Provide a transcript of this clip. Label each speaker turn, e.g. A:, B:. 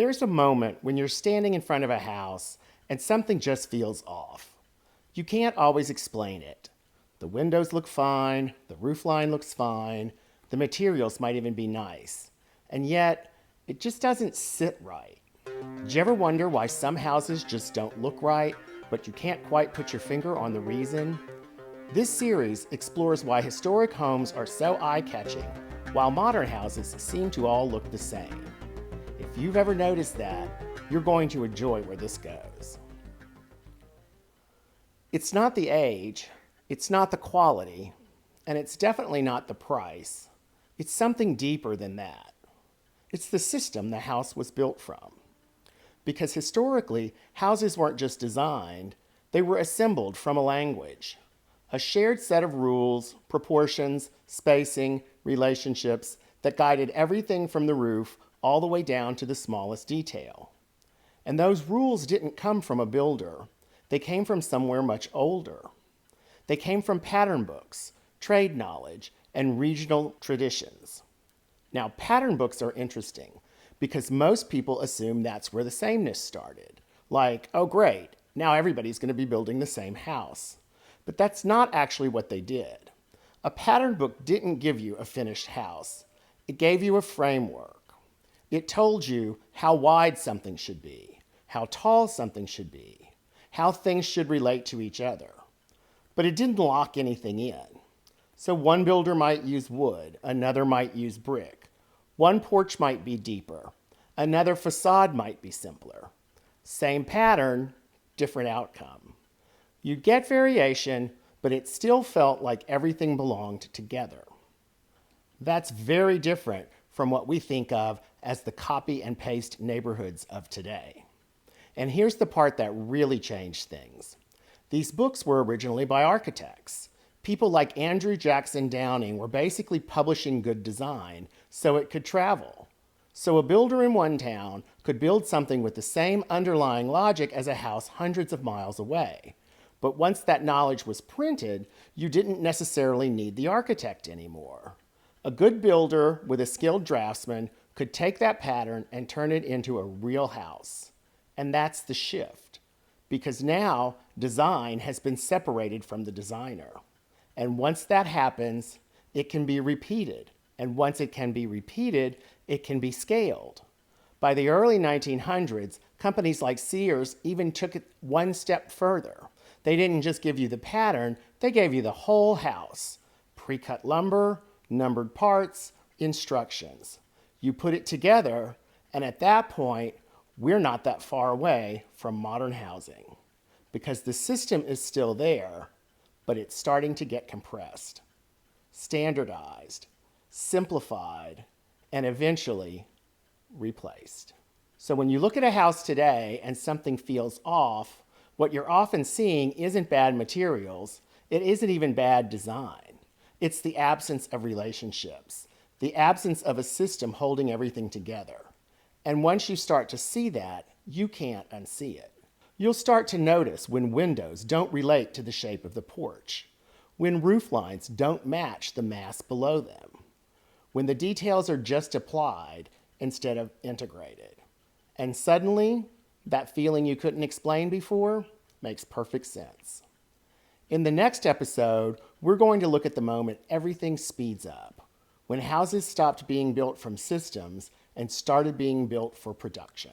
A: There's a moment when you're standing in front of a house and something just feels off. You can't always explain it. The windows look fine, the roof line looks fine, the materials might even be nice, and yet it just doesn't sit right. Did you ever wonder why some houses just don't look right, but you can't quite put your finger on the reason? This series explores why historic homes are so eye-catching, while modern houses seem to all look the same. If you've ever noticed that, you're going to enjoy where this goes. It's not the age, it's not the quality, and it's definitely not the price. It's something deeper than that. It's the system the house was built from. Because historically, houses weren't just designed, they were assembled from a language. A shared set of rules, proportions, spacing, relationships that guided everything from the roof all the way down to the smallest detail. And those rules didn't come from a builder. They came from somewhere much older. They came from pattern books, trade knowledge, and regional traditions. Now, pattern books are interesting because most people assume that's where the sameness started. Like, oh great, now everybody's going to be building the same house. But that's not actually what they did. A pattern book didn't give you a finished house. It gave you a framework. It told you how wide something should be, how tall something should be, how things should relate to each other. But it didn't lock anything in. So one builder might use wood, another might use brick. One porch might be deeper, another facade might be simpler. Same pattern, different outcome. You'd get variation, but it still felt like everything belonged together. That's very different from what we think of as the copy and paste neighborhoods of today. And here's the part that really changed things. These books were originally by architects. People like Andrew Jackson Downing were basically publishing good design so it could travel. So a builder in one town could build something with the same underlying logic as a house hundreds of miles away. But once that knowledge was printed, you didn't necessarily need the architect anymore. A good builder with a skilled draftsman could take that pattern and turn it into a real house. And that's the shift, because now design has been separated from the designer. And once that happens, it can be repeated. And once it can be repeated, it can be scaled. By the early 1900s, companies like Sears even took it one step further. They didn't just give you the pattern, they gave you the whole house. Pre-cut lumber, numbered parts, instructions. You put it together, and at that point, we're not that far away from modern housing. Because the system is still there, but it's starting to get compressed, standardized, simplified, and eventually replaced. So when you look at a house today and something feels off, what you're often seeing isn't bad materials, it isn't even bad design. It's the absence of relationships, the absence of a system holding everything together. And once you start to see that, you can't unsee it. You'll start to notice when windows don't relate to the shape of the porch, when roof lines don't match the mass below them, when the details are just applied instead of integrated. And suddenly, that feeling you couldn't explain before makes perfect sense. In the next episode, we're going to look at the moment everything speeds up, when houses stopped being built from systems and started being built for production.